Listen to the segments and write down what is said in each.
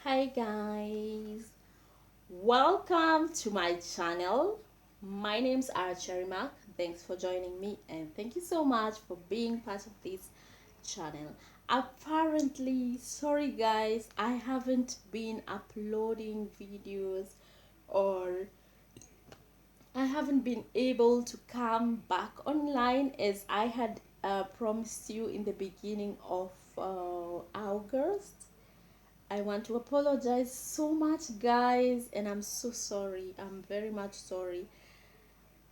Hi guys, welcome to my channel. My name's Archerima. Thanks for joining me and thank you so much for being part of this channel. Apparently, sorry guys, I haven't been uploading videos or I haven't been able to come back online as I had promised you in the beginning of August. I want to apologize so much, guys, and I'm so sorry. I'm very much sorry.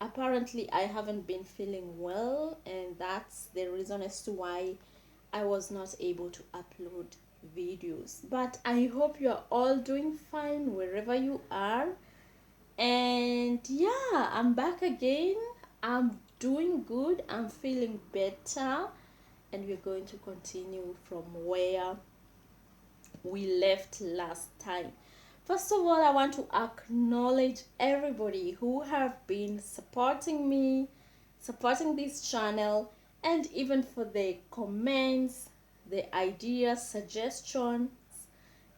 Apparently, I haven't been feeling well, and that's the reason as to why I was not able to upload videos. But I hope you're all doing fine wherever you are. And yeah, I'm back again. I'm doing good. I'm feeling better. And we're going to continue from where we left last time. First of all, I want to acknowledge everybody who have been supporting me, supporting this channel, and even for the comments, the ideas, suggestions,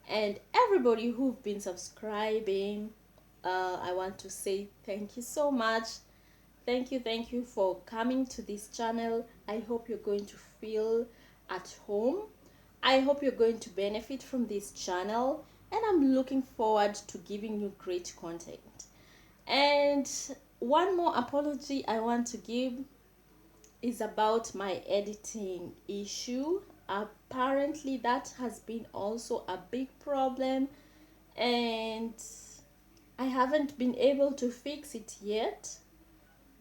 and everybody who've been subscribing. I want to say thank you so much. Thank you for coming to this channel. I hope you're going to feel at home. I hope you're going to benefit from this channel, and I'm looking forward to giving you great content. And one more apology I want to give is about my editing issue. Apparently, that has been also a big problem, and I haven't been able to fix it yet,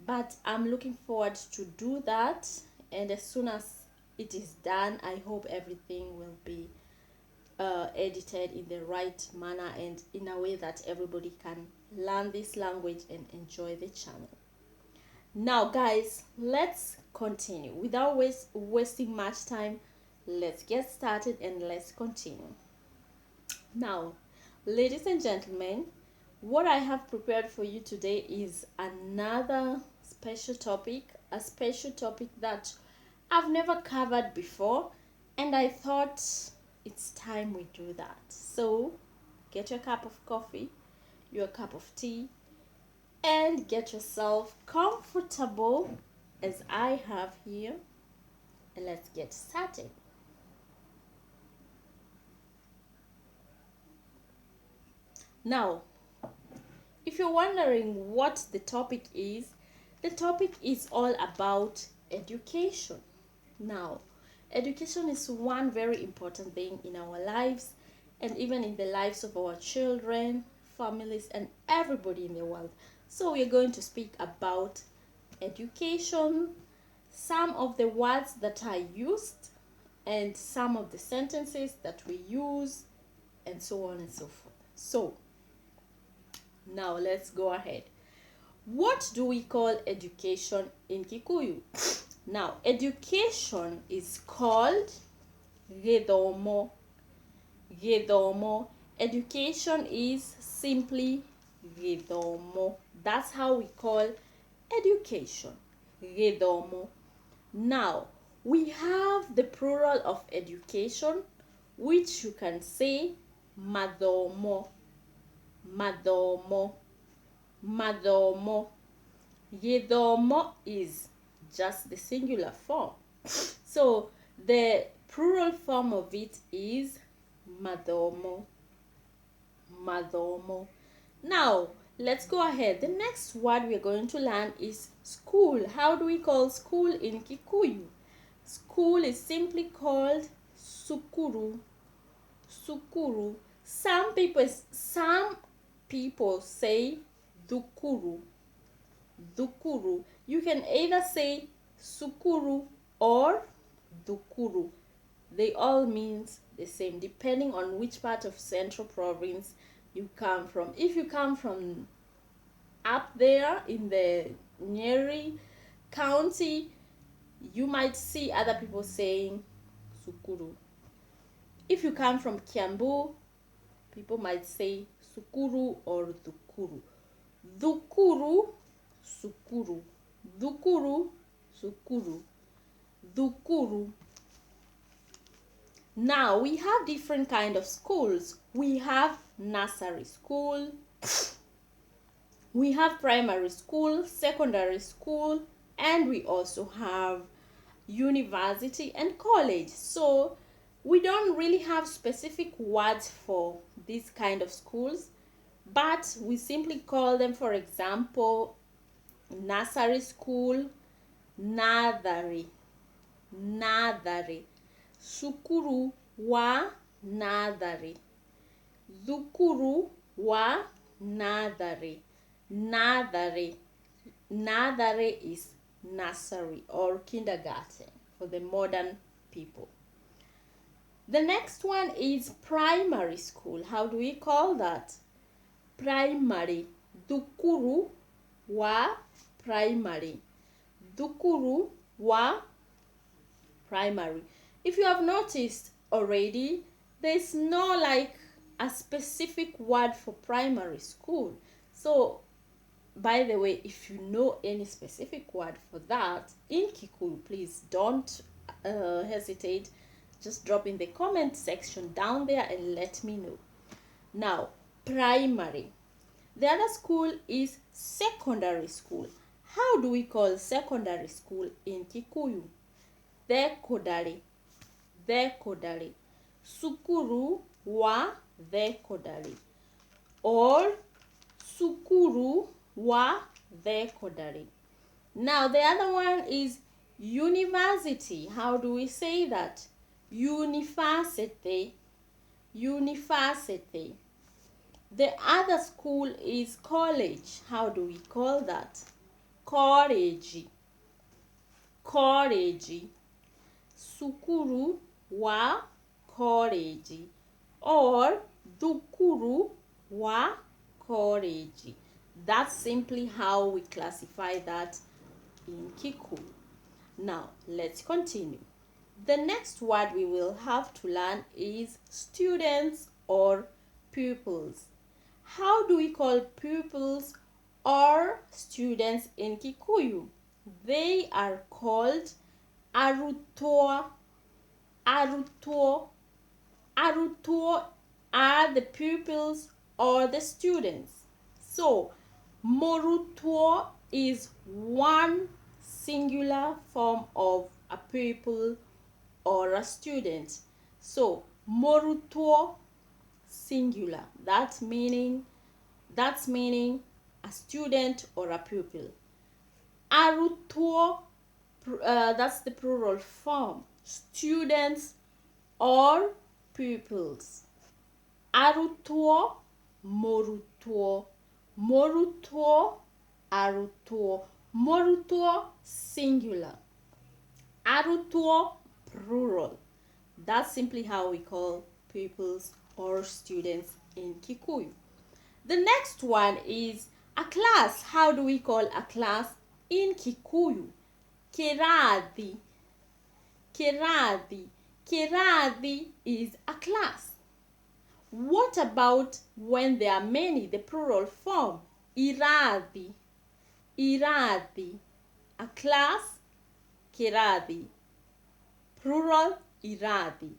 but I'm looking forward to do that. And as soon as it is done, I hope everything will be edited in the right manner and in a way that everybody can learn this language and enjoy the channel. Now guys, let's continue without wasting much time. Let's get started and let's continue. Now, ladies and gentlemen, what I have prepared for you today is another special topic, a special topic that I've never covered before, and I thought it's time we do that. So, get your cup of coffee, your cup of tea, and get yourself comfortable as I have here, and let's get started. Now, if you're wondering what the topic is all about education. Now, education is one very important thing in our lives and even in the lives of our children, families, and everybody in the world. So, we're going to speak about education, some of the words that are used, and some of the sentences that we use, and so on and so forth. So, now let's go ahead. What do we call education in Kikuyu? Now, education is called githomo. Githomo. Education is simply githomo. That's how we call education. Githomo. Now, we have the plural of education, which you can say mathomo. Mathomo. Mathomo. Githomo is just the singular form. So the plural form of it is mathomo. Mathomo. Now, let's go ahead. The next word we're going to learn is school. How do we call school in Kikuyu? School is simply called sukuru. Sukuru. Some people say dukuru. Dukuru. You can either say sukuru or dukuru. They all means the same depending on which part of Central Province you come from. If you come from up there in the Nyeri County, you might see other people saying sukuru. If you come from Kiambu, people might say sukuru or dukuru. Dukuru, sukuru. Dukuru, sukuru. Dukuru. Now we have different kind of schools. We have nursery school, we have primary school, secondary school, and we also have university and college. So we don't really have specific words for these kind of schools, but we simply call them, for example, nursery school, nursery, nursery, sukuru wa nursery, zukuru wa nursery, nursery. Nursery is nursery or kindergarten for the modern people. The next one is primary school. How do we call that? Primary. Dukuru wa primary. Dukuru wa primary. If you have noticed already, there's no like a specific word for primary school. So by the way, if you know any specific word for that in Kikuyu, please don't hesitate. Just drop in the comment section down there and let me know. Now, primary. The other school is secondary school. How do we call secondary school in Kikuyu? Thekodari. Thekodari. Sukuru wa thekodari. Or sukuru wa thekodari. Now the other one is university. How do we say that? University. University. The other school is college. How do we call that? College. College. Sukuru wa college. Or dukuru wa college. That's simply how we classify that in Kikuyu. Now, let's continue. The next word we will have to learn is students or pupils. How do we call pupils or students in Kikuyu? They are called aruto. Aruto. Aruto are the pupils or the students. So, moruto is one singular form of a pupil or a student. So, moruto singular. That's meaning a student or a pupil. Aruto, that's the plural form. Students or pupils. Aruto, moruto. Moruto, aruto. Moruto, singular. Aruto, plural. That's simply how we call pupils or students in Kikuyu. The next one is a class. How do we call a class in Kikuyu? Kiradi. Kiradi. Kiradi is a class. What about when there are many, the plural form? Iradi. Iradi. A class, kiradi. Plural, iradi.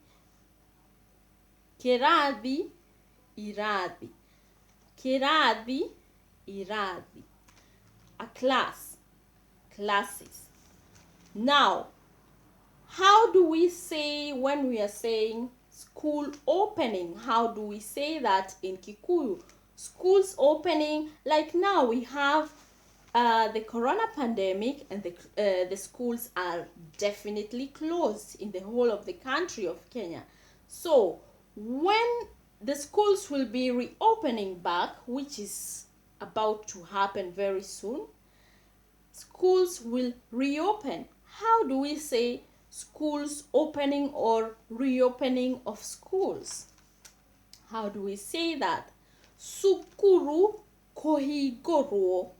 Kiradi, iradi. Kiradi, iradi. A class, classes. Now, how do we say when we are saying school opening? How do we say that in Kikuyu? Schools opening, like now we have the corona pandemic and the schools are definitely closed in the whole of the country of Kenya. So when the schools will be reopening back, which is about to happen very soon, schools will reopen. How do we say schools opening or reopening of schools? How do we say that? Sukuru kohigoro.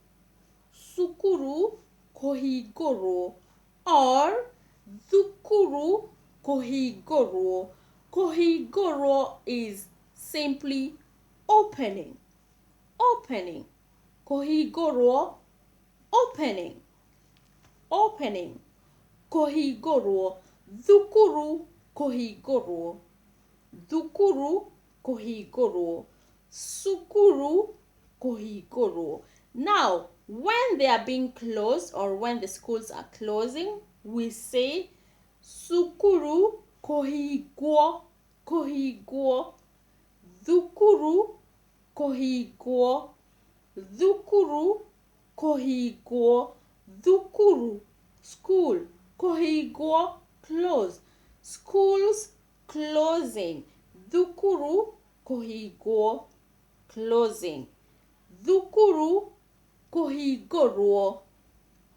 Sukuru kohigoro. Or Zukuru kohigoro. Kohigoro is simply opening. Opening. Kohigoro, opening. Opening. Kohigoro. Zukuru kohigoro. Thukuru kũhingũrwo. Sukuru kũhingũrwo. Now, when they are being closed or when the schools are closing, we say sukuru kũhingwo. Kũhingwo. Thukuru kũhingwo. Thukuru kũhingwo. Thukuru, school. Kũhingwo, close. Schools closing. Thukuru kũhingwo, closing. Thukuru kũhingũrwo,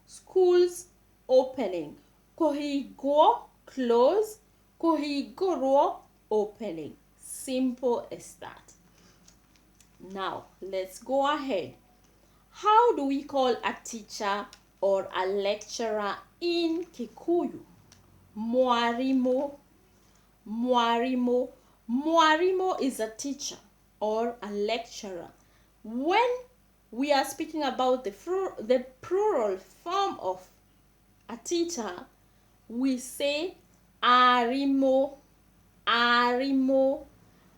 schools opening. Kũhingwo, close. Kũhingũrwo, opening. Simple as that. Now, let's go ahead. How do we call a teacher or a lecturer in Kikuyu? Mwarimu. Mwarimu. Mwarimu is a teacher or a lecturer. When we are speaking about the plural form of a teacher, we say arimo. Arimo.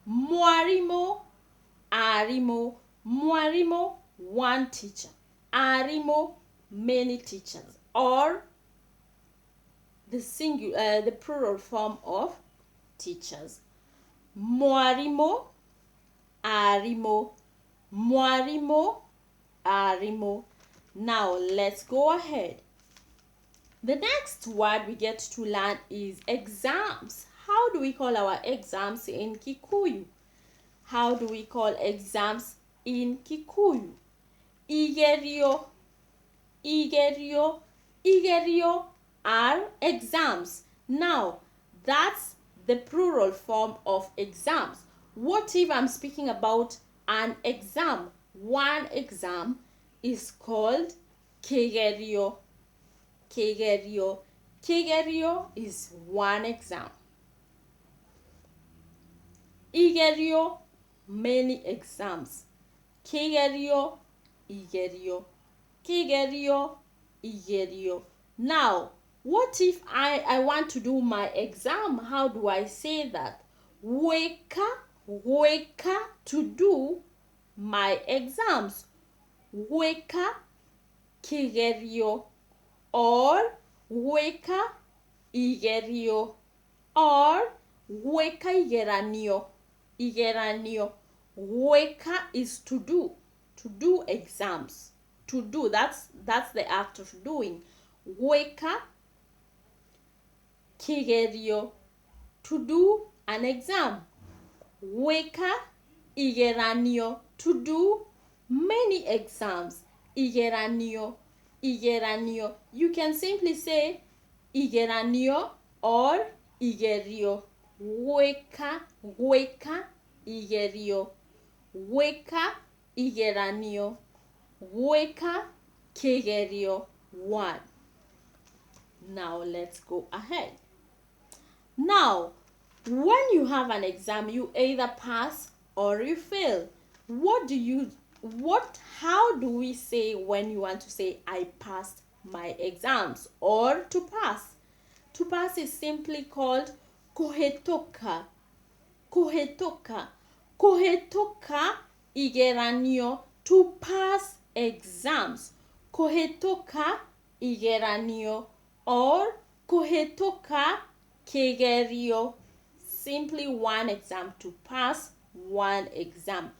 Mwarimu. Arimo. Mwarimu, one teacher. Arimo, many teachers. Or the plural form of teachers. Mwarimu, arimo. Mwarimu, arimo. Now let's go ahead. The next word we get to learn is exams. How do we call our exams in Kikuyu? How do we call exams in Kikuyu? Igerio. Igerio. Igerio are exams. Now, that's the plural form of exams. What if I'm speaking about an exam? One exam is called Kigerio. Kigerio. Kigerio is one exam. Igerio, many exams. Kigerio, Igerio. Kigerio, Igerio. Now, what if I want to do my exam? How do I say that? Weka, weka, to do my exams. Weka, kigerio. Or weka, igerio. Or weka, igeranio. Igeranio. Weka is to do exams. To do, that's the act of doing. Weka, kigerio, to do an exam. Weka, igeranio, to do many exams. Igeranio, igeranio. You can simply say igeranio or igerio. Weka, weka, igerio. Weka, igeranio. Weka, kigerio. One. Now let's go ahead. Now, when you have an exam, you either pass or you fail. How do we say when you want to say I passed my exams or to pass? To pass is simply called kohetoka. Kohetoka. Kohetoka igeranio, to pass exams. Kohetoka igeranio or kohetoka kigerio. Simply one exam, to pass one exam.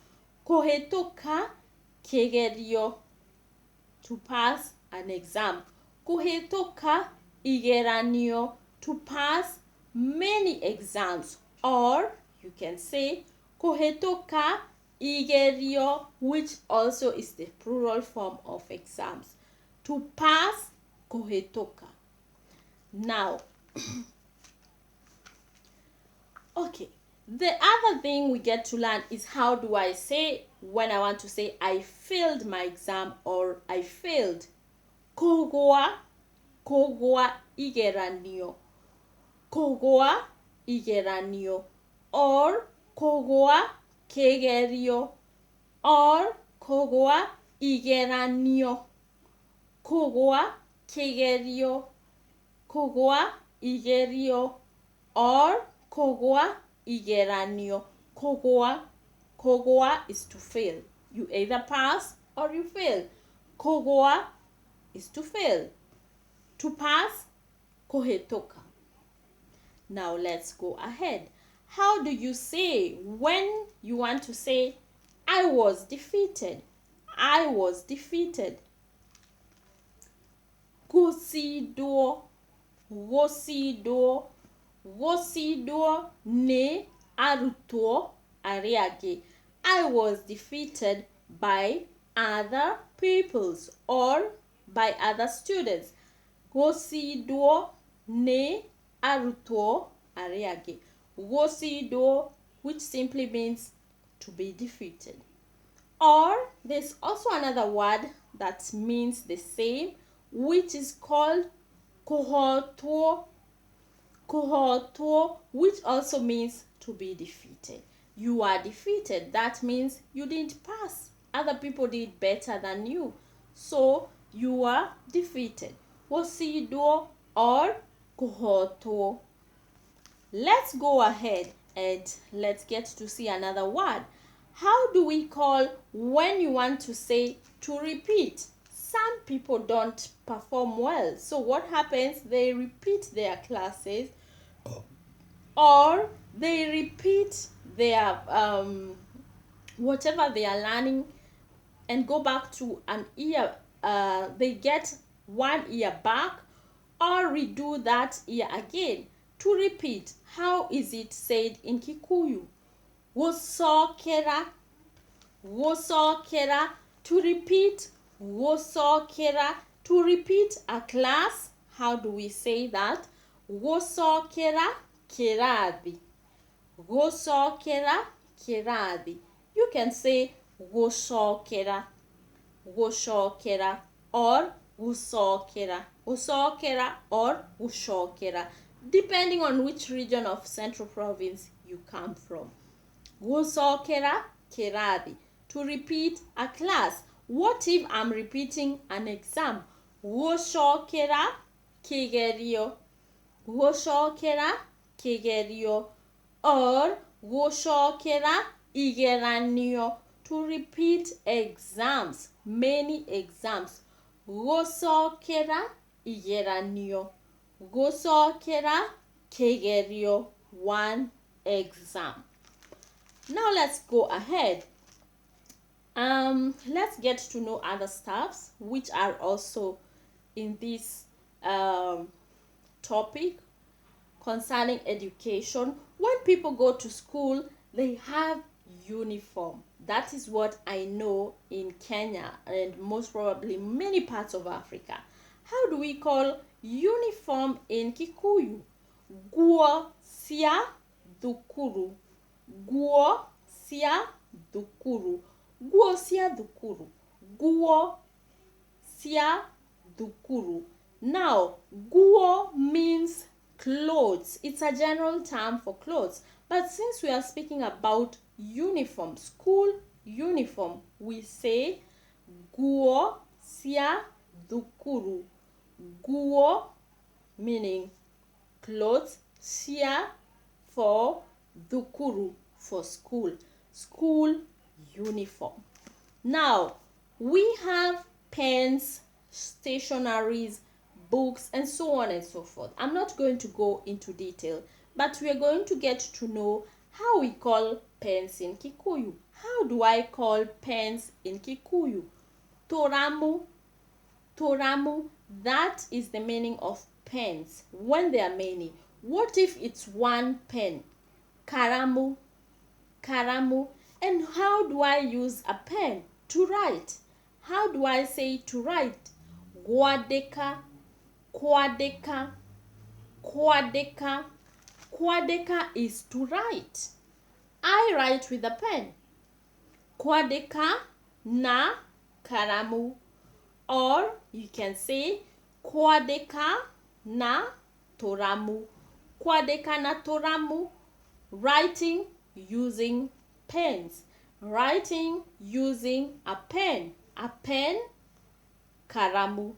Kohetoka kigerio, to pass an exam. Kohetoka igeranio, to pass many exams. Or you can say kohetoka igerio, which also is the plural form of exams. To pass, kohetoka. Now, okay, the other thing we get to learn is how do I say when I want to say I failed my exam or I failed. Kogoa, kogoa igeranio. Kogoa igeranio. Or kogoa kegerio. Or kogoa igeranio. Kogoa kegerio. Kogoa igerio. Or kogoa igeranio. Kogoa is to fail. You either pass or you fail. Kogoa is to fail. To pass, kohetoka. Now let's go ahead. How do you say when you want to say, I was defeated? I was defeated. Gosido. Ne aruto ariage. I was defeated by other peoples or by other students. Gosido ne aruto ariage. Gosido, which simply means to be defeated. Or there's also another word that means the same, which is called kohoto, which also means to be defeated. You are defeated. That means you didn't pass. Other people did better than you. So you are defeated. Wosido or kohoto. Let's go ahead and let's get to see another word. How do we call when you want to say to repeat? Some people don't perform well. So what happens? They repeat their classes or they repeat their whatever they are learning and go back to an year. They get 1 year back or redo that year again. To repeat, how is it said in Kikuyu? Wosokera. To repeat, wosokera. To repeat a class, how do we say that? Wosokera kiradi. You can say woshokera or woshokera, depending on which region of Central Province you come from. Woshokera keradi, to repeat a class. What if I'm repeating an exam? Woshokera kigerio. Or woshokera igeranio, to repeat exams, many exams. Woshokera igeranio. Kegerio, one exam. Now let's go ahead. Let's get to know other stuffs which are also in this topic concerning education. When people go to school, they have uniform. That is what I know in Kenya and most probably many parts of Africa. How do we call uniform in Kikuyu? Guo sia dukuru. Guo sia dukuru. Guo sia dukuru. Guo sia dukuru. Now, guo means clothes. It's a general term for clothes. But since we are speaking about uniform, school uniform, we say guo sia dukuru. Guo meaning clothes, sia for dukuru for school. School uniform. Now, we have pens, stationaries, books, and so on and so forth. I'm not going to go into detail, but we are going to get to know how we call pens in Kikuyu. How do I call pens in Kikuyu? Toramu. That is the meaning of pens when there are many. What if it's one pen? Karamu. And how do I use a pen to write? How do I say to write? Kwadeka is to write. I write with a pen. Kwadeka na karamu. Or you can say kwadeka na toramu. Kwadeka na toramu. Writing using pens. Writing using a pen. A pen, karamu.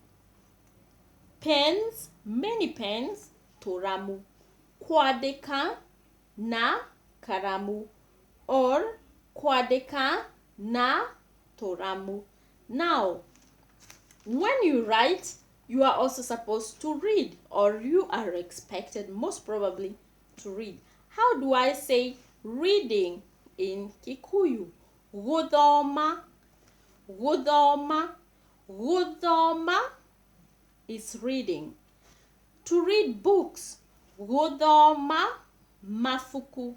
Pens, many pens, toramu. Kwadeka na karamu, or kwandĩka na tũramu. Now, when you write, you are also supposed to read, or you are expected most probably to read. How do I say reading in Kikuyu? Gũthoma, gũthoma, gũthoma is reading. To read books, gũthoma mafuku,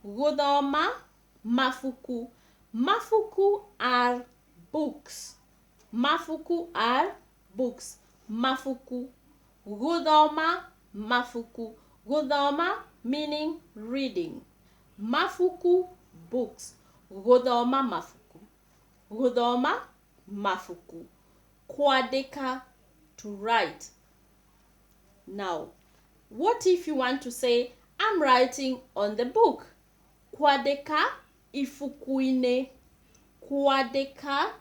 gũthoma mafuku. Mafuku are books. Mafuku are books. Mafuku. Gũthoma mafuku. Gũthoma meaning reading. Mafuku, books. Gũthoma mafuku. Gũthoma mafuku. Kwandĩka, to write. Now, what if you want to say, I'm writing on the book? Kwandĩka ifuku-inĩ. Kwandĩka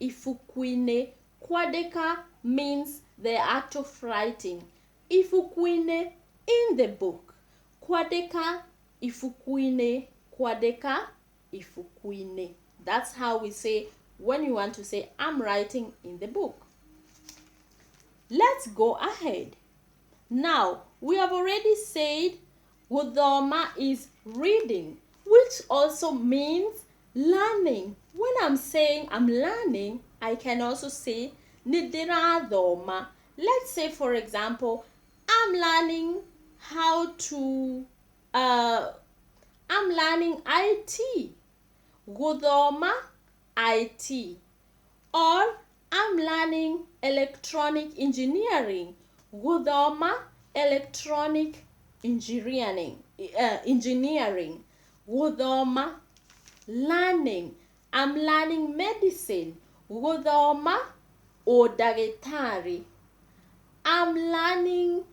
ifuku-inĩ. Kwandĩka means the act of writing. Ifuku-inĩ, in the book. Kwandĩka ifuku-inĩ. Kwandĩka ifuku-inĩ. That's how we say when you want to say, I'm writing in the book. Let's go ahead. Now, we have already said gũthoma is reading, which also means learning. When I'm saying I'm learning, I can also say nĩndĩrathoma. Let's say, for example, I'm learning I'm learning IT. Gũthoma IT. Or I'm learning electronic engineering. Gũthoma electronic engineering. Gũthoma, learning. I'm learning medicine. Gũthoma ũndagĩtarĩ. I'm learning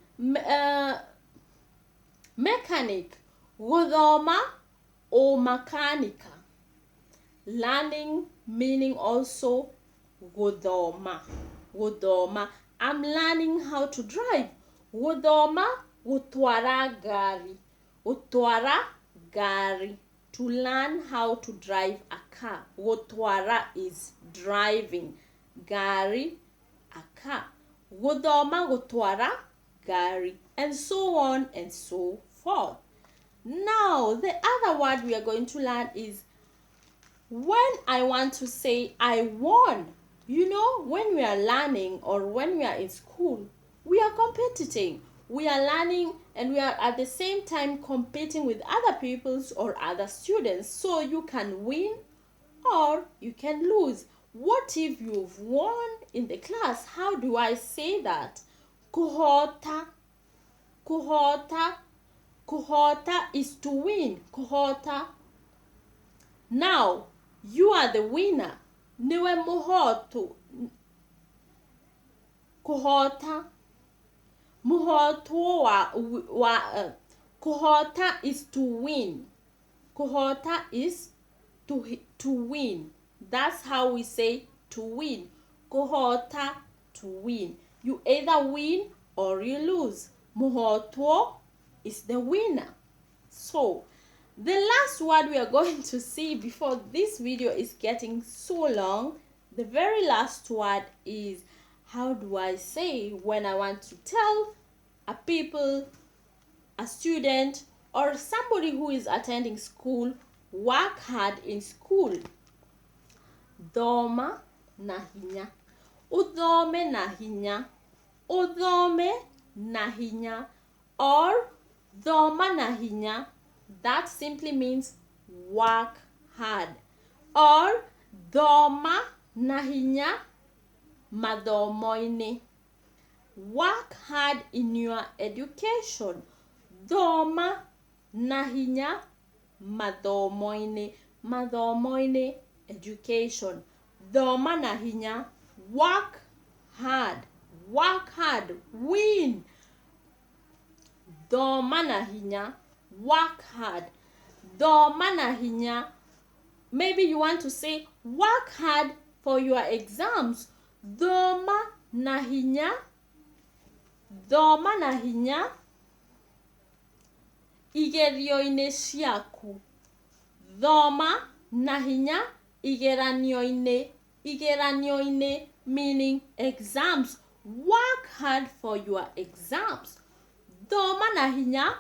mechanic. Gũthoma ũmakanika. Learning meaning also gũthoma. Gũthoma. I'm learning how to drive. Gũthoma gũtwara ngari. Gũtwara ngari. To learn how to drive a car. Gũtwara is driving. Ngari, a car. Gũthoma gũtwara ngari. And so on and so forth. Now, the other word we are going to learn is when I want to say I won. You know, when we are learning or when we are in school, we are competing. We are learning and we are at the same time competing with other people's or other students. So you can win or you can lose. What if you've won in the class? How do I say that? Kũhota. Kũhota. Kũhota is to win. Kũhota. Now, you are the winner. Niwe mũhotu. Kũhota. Mũhotwo kũhota is to win. Kũhota is to win. That's how we say to win. Kũhota, to win. You either win or you lose. Mũhotwo is the winner. So, the last word we are going to see before this video is getting so long, the very last word is, how do I say when I want to tell a people, a student, or somebody who is attending school, work hard in school. Thoma na hinya. Uthome na hinya. Uthome na hinya. Or thoma na hinya. That simply means work hard. Or thoma na hinya mathomo-inĩ. Work hard in your education. Thoma na hinya mathomo-inĩ. Mathomo-inĩ, education. Thoma na hinya, work hard. Work hard, win. Thoma na hinya, work hard. Thoma na hinya. Maybe you want to say work hard for your exams. Thoma na hinya. Thoma na hinya igerio-inĩ ciaku. Thoma na hinya igeranio-inĩ meaning exams. Work hard for your exams. Thoma na hinya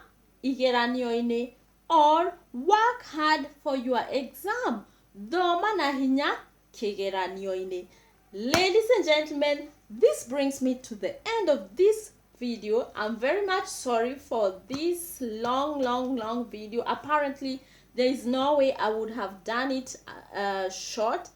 igeranio-inĩ or work hard for your exam. Thoma na hinya kĩgeranio-inĩ. Ladies and gentlemen, this brings me to the end of this video. I'm very much sorry for this long video. Apparently there is no way I would have done it short,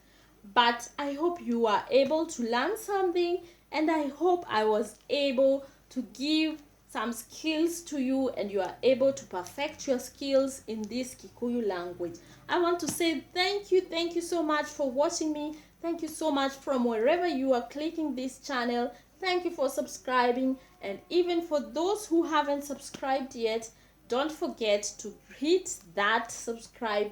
but I hope you are able to learn something, and I hope I was able to give some skills to you and you are able to perfect your skills in this Kikuyu language. I want to say thank you so much for watching me. Thank you so much from wherever you are clicking this channel. Thank you for subscribing, and even for those who haven't subscribed yet, don't forget to hit that subscribe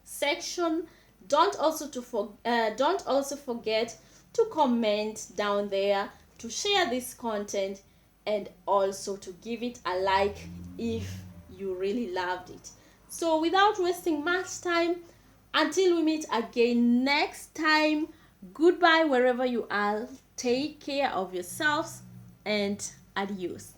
section. Don't also forget to comment down there, to share this content, and also to give it a like if you really loved it. So without wasting much time, until we meet again next time, goodbye wherever you are. Take care of yourselves and adios.